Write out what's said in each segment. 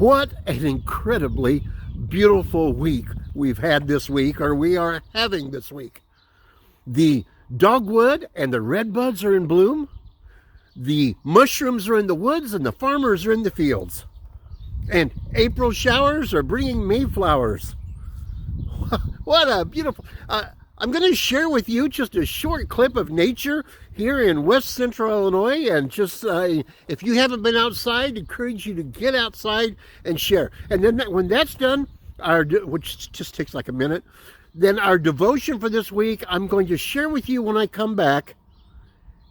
What an incredibly beautiful week we've had this week, or we are having this week. The dogwood and the redbuds are in bloom. The mushrooms are in the woods and the farmers are in the fields. And April showers are bringing May flowers. What a beautiful... I'm going to share with you just a short clip of nature here in West Central Illinois, and just if you haven't been outside, encourage you to get outside and share. And then when that's done, which just takes like a minute, then our devotion for this week, I'm going to share with you when I come back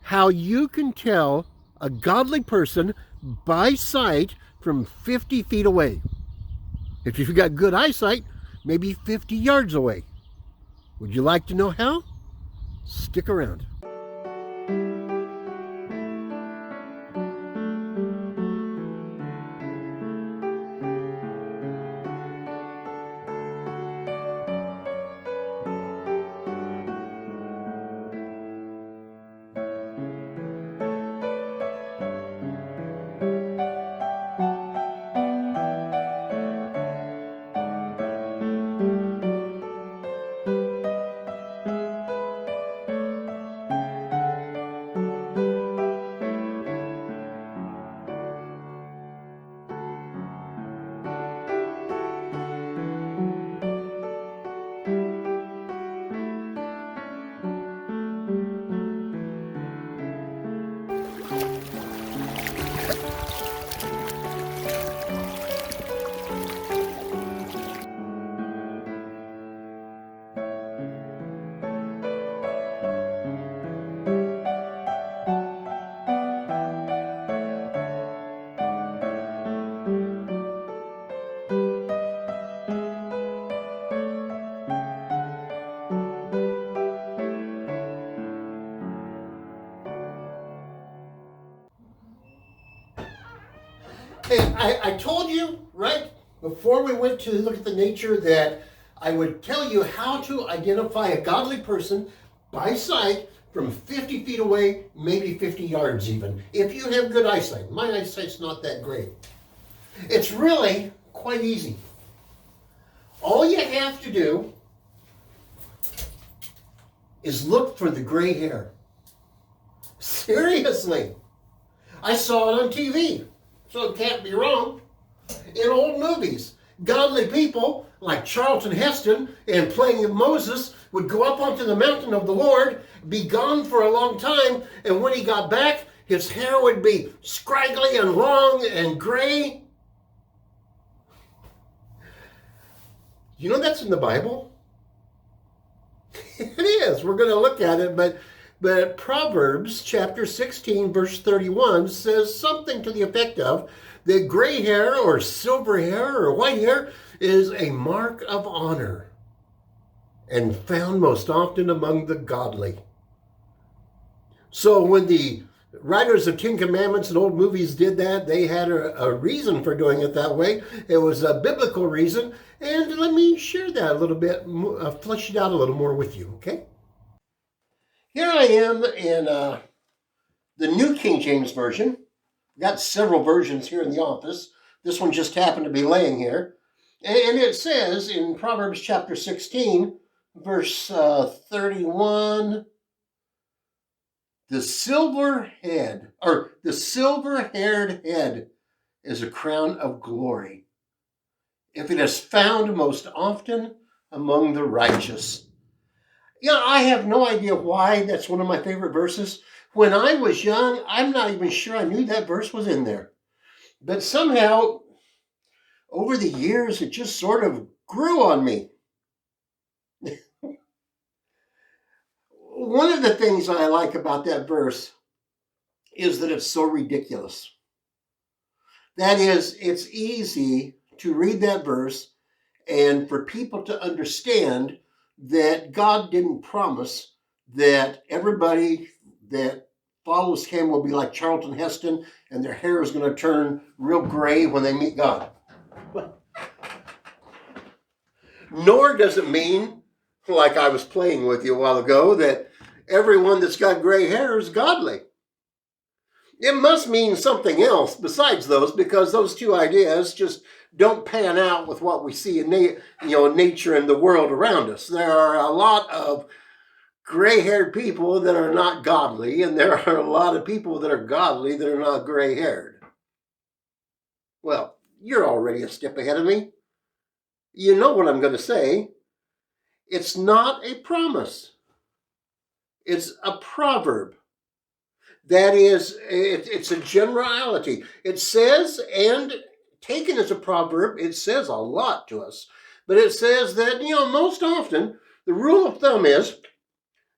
how you can tell a godly person by sight from 50 feet away. If you've got good eyesight, maybe 50 yards away. Would you like to know how? Stick around. Hey, I told you right before we went to look at the nature that I would tell you how to identify a godly person by sight from 50 feet away, maybe 50 yards even, if you have good eyesight. My eyesight's not that great. It's really quite easy. All you have to do is look for the gray hair. Seriously. I saw it on TV. So it can't be wrong. In old movies, godly people like Charlton Heston and playing of Moses would go up onto the mountain of the Lord, be gone for a long time, and when he got back, his hair would be scraggly and long and gray. You know that's in the Bible? It is. We're going to look at it, but Proverbs chapter 16, verse 31 says something to the effect of that gray hair or silver hair or white hair is a mark of honor and found most often among the godly. So when the writers of Ten Commandments and old movies did that, they had a reason for doing it that way. It was a biblical reason. And let me share that a little bit, flesh it out a little more with you, okay? Here I am in the New King James Version. We've got several versions here in the office. This one just happened to be laying here. And it says in Proverbs chapter 16, verse 31, the silver-haired head is a crown of glory, if it is found most often among the righteous. Yeah, I have no idea why that's one of my favorite verses. When I was young, I'm not even sure I knew that verse was in there. But somehow, over the years, it just sort of grew on me. One of the things I like about that verse is that it's so ridiculous. That is, it's easy to read that verse and for people to understand that God didn't promise that everybody that follows him will be like Charlton Heston and their hair is going to turn real gray when they meet God. Nor does it mean, like I was playing with you a while ago, that everyone that's got gray hair is godly. It must mean something else besides those, because those two ideas just don't pan out with what we see in nature and the world around us. There are a lot of gray-haired people that are not godly, and there are a lot of people that are godly that are not gray-haired. Well, you're already a step ahead of me. You know what I'm going to say. It's not a promise. It's a proverb. That is, it's a generality. It says, and taken as a proverb, it says a lot to us. But it says that, most often, the rule of thumb is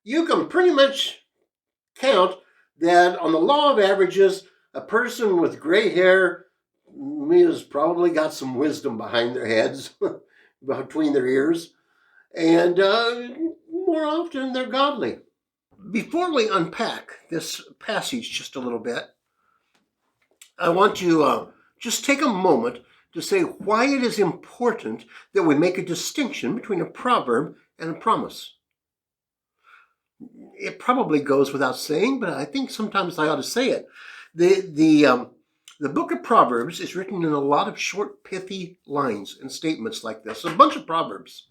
you can pretty much count that on the law of averages, a person with gray hair has probably got some wisdom behind their heads, between their ears, and more often they're godly. Before we unpack this passage just a little bit, I want to just take a moment to say why it is important that we make a distinction between a proverb and a promise. It probably goes without saying, but I think sometimes I ought to say it. The book of Proverbs is written in a lot of short, pithy lines and statements like this, a bunch of proverbs.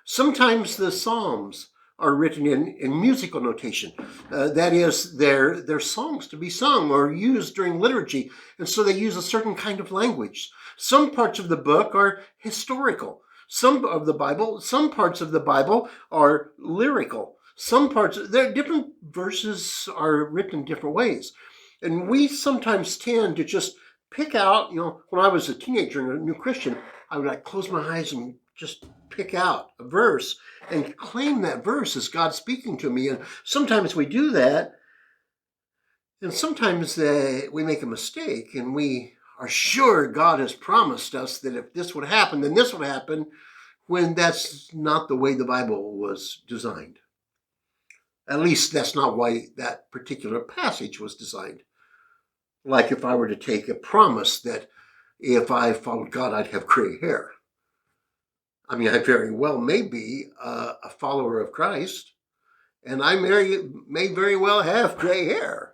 Sometimes the Psalms are written in musical notation. That is, they're songs to be sung or used during liturgy, and so they use a certain kind of language. Some parts of the book are historical. Some parts of the Bible are lyrical. Different verses are written different ways. And we sometimes tend to just pick out, when I was a teenager and a new Christian, I would close my eyes and just pick out a verse and claim that verse as God speaking to me. And sometimes we do that, and sometimes we make a mistake, and we are sure God has promised us that if this would happen, then this would happen, when that's not the way the Bible was designed. At least that's not why that particular passage was designed. Like if I were to take a promise that if I followed God, I'd have gray hair. I mean, I very well may be a follower of Christ, and I may very well have gray hair.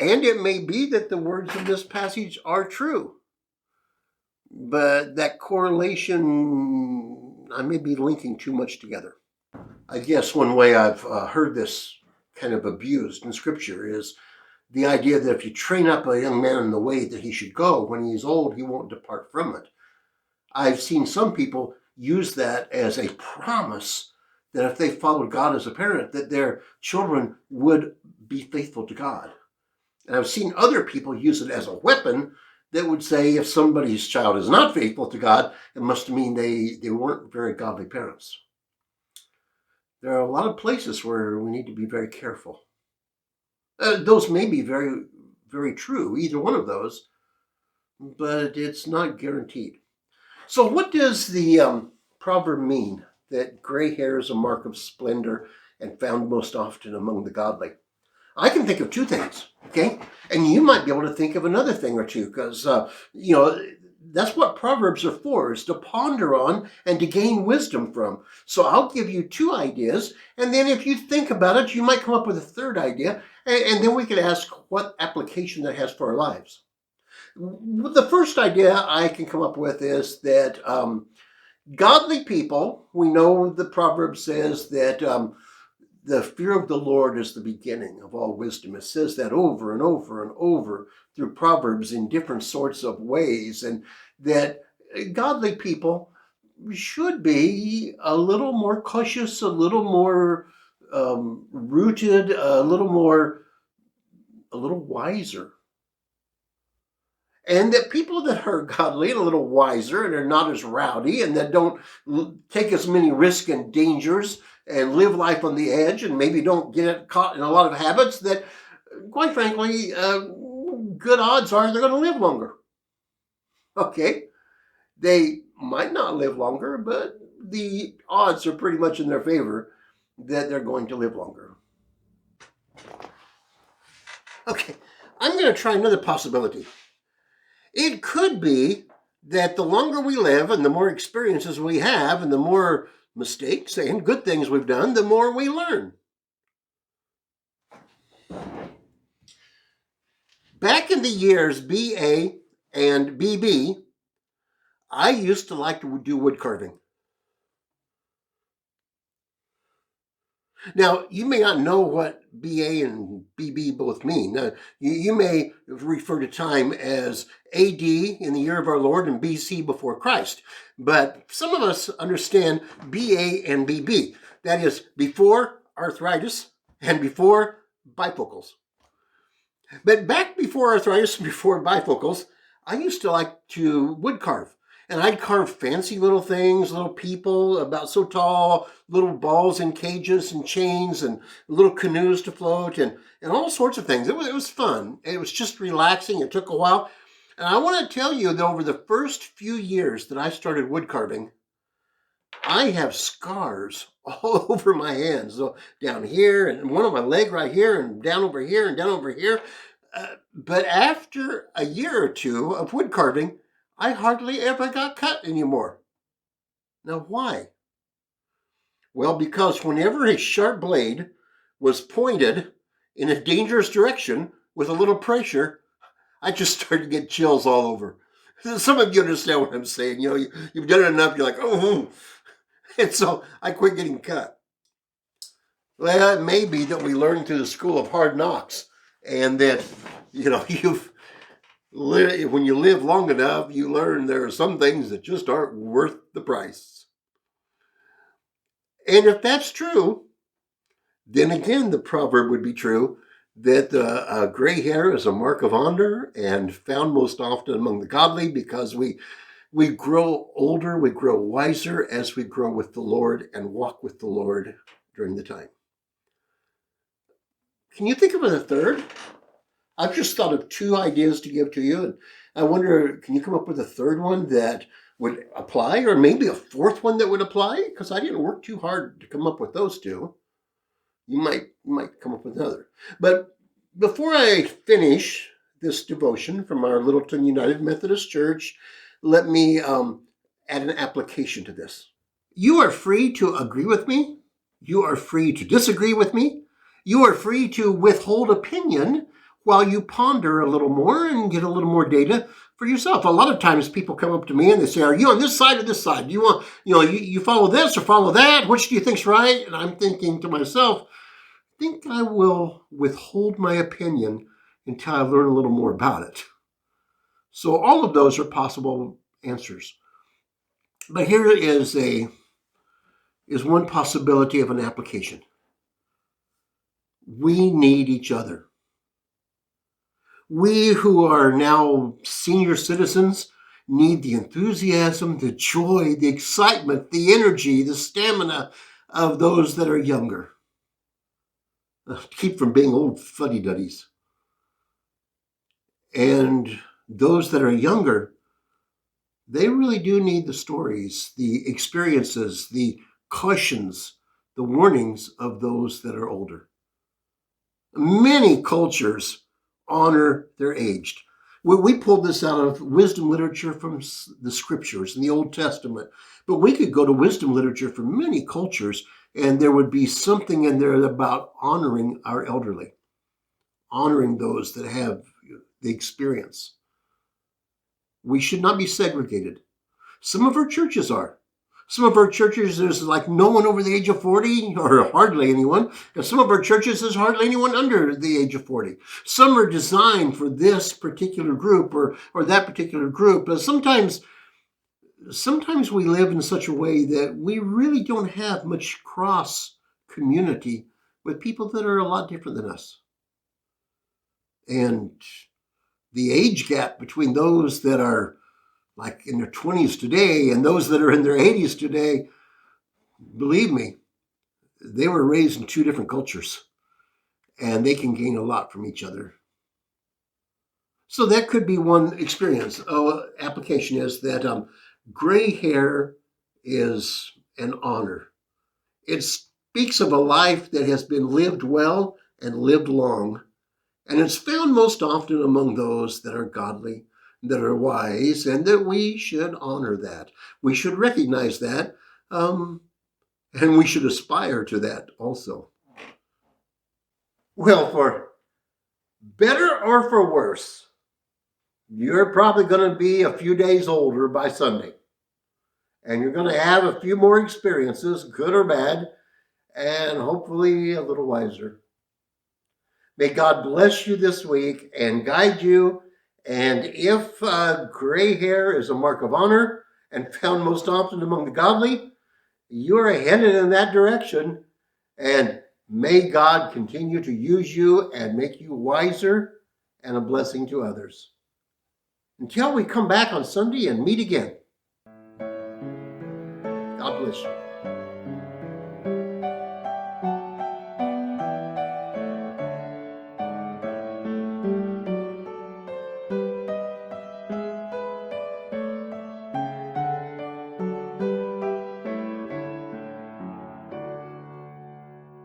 And it may be that the words of this passage are true. But that correlation, I may be linking too much together. I guess one way I've heard this kind of abused in Scripture is the idea that if you train up a young man in the way that he should go, when he's old, he won't depart from it. I've seen some people use that as a promise that if they followed God as a parent, that their children would be faithful to God. And I've seen other people use it as a weapon that would say if somebody's child is not faithful to God, it must mean they weren't very godly parents. There are a lot of places where we need to be very careful. Those may be very, very true, either one of those, but it's not guaranteed. So what does the proverb mean that gray hair is a mark of splendor and found most often among the godly? I can think of two things, okay? And you might be able to think of another thing or two, because, that's what Proverbs are for, is to ponder on and to gain wisdom from. So I'll give you two ideas, and then if you think about it, you might come up with a third idea, and then we can ask what application that has for our lives. The first idea I can come up with is that godly people, we know the proverb says that the fear of the Lord is the beginning of all wisdom. It says that over and over and over through Proverbs in different sorts of ways, and that godly people should be a little more cautious, a little more rooted, a little wiser. And that people that are godly and a little wiser and are not as rowdy and that don't take as many risks and dangers and live life on the edge and maybe don't get caught in a lot of habits, that quite frankly, good odds are they're going to live longer. Okay, they might not live longer, but the odds are pretty much in their favor that they're going to live longer. Okay, I'm going to try another possibility. It could be that the longer we live and the more experiences we have and the more mistakes and good things we've done, the more we learn. Back in the years BA and BB, I used to like to do wood carving. Now, you may not know what BA and BB both mean. Now, you may refer to time as AD in the year of our Lord and BC before Christ. But some of us understand BA and BB. That is before arthritis and before bifocals. But back before arthritis and before bifocals, I used to like to wood carve. And I'd carve fancy little things, little people about so tall, little balls in cages and chains and little canoes to float and all sorts of things. It was fun. It was just relaxing. It took a while. And I want to tell you that over the first few years that I started wood carving, I have scars all over my hands. So down here and one on my leg right here and down over here and down over here. But after a year or two of wood carving, I hardly ever got cut anymore. Now, why? Well, because whenever a sharp blade was pointed in a dangerous direction with a little pressure, I just started to get chills all over. Some of you understand what I'm saying. You know, you've done it enough, you're like, oh, and so I quit getting cut. Well, it may be that we learn through the school of hard knocks and that, you know, when you live long enough, you learn there are some things that just aren't worth the price. And if that's true, then again, the proverb would be true that gray hair is a mark of honor and found most often among the godly because we grow older, we grow wiser as we grow with the Lord and walk with the Lord during the time. Can you think of a third? I've just thought of two ideas to give to you, and I wonder, can you come up with a third one that would apply, or maybe a fourth one that would apply? Because I didn't work too hard to come up with those two. You might come up with another. But before I finish this devotion from our Littleton United Methodist Church, let me add an application to this. You are free to agree with me. You are free to disagree with me. You are free to withhold opinion while you ponder a little more and get a little more data for yourself. A lot of times people come up to me and they say, are you on this side or this side? Do you want, you follow this or follow that? Which do you think's right? And I'm thinking to myself, I think I will withhold my opinion until I learn a little more about it. So all of those are possible answers. But here is one possibility of an application. We need each other. We who are now senior citizens need the enthusiasm, the joy, the excitement, the energy, the stamina of those that are younger. Keep from being old fuddy-duddies. And those that are younger, they really do need the stories, the experiences, the cautions, the warnings of those that are older. Many cultures honor their aged. We pulled this out of wisdom literature from the scriptures in the Old Testament, but we could go to wisdom literature from many cultures, and there would be something in there about honoring our elderly, honoring those that have the experience. We should not be segregated. Some of our churches are. Some of our churches, there's like no one over the age of 40, or hardly anyone. And some of our churches, there's hardly anyone under the age of 40. Some are designed for this particular group or that particular group. But sometimes we live in such a way that we really don't have much cross community with people that are a lot different than us. And the age gap between those that are like in their 20s today and those that are in their 80s today, believe me, they were raised in two different cultures and they can gain a lot from each other. So that could be one experience. Application is that gray hair is an honor. It speaks of a life that has been lived well and lived long, and it's found most often among those that are godly, that are wise, and that we should honor that. We should recognize that, and we should aspire to that also. Well, for better or for worse, you're probably going to be a few days older by Sunday. And you're going to have a few more experiences, good or bad, and hopefully a little wiser. May God bless you this week and guide you. And if gray hair is a mark of honor and found most often among the godly, you are headed in that direction. And may God continue to use you and make you wiser and a blessing to others. Until we come back on Sunday and meet again. God bless you.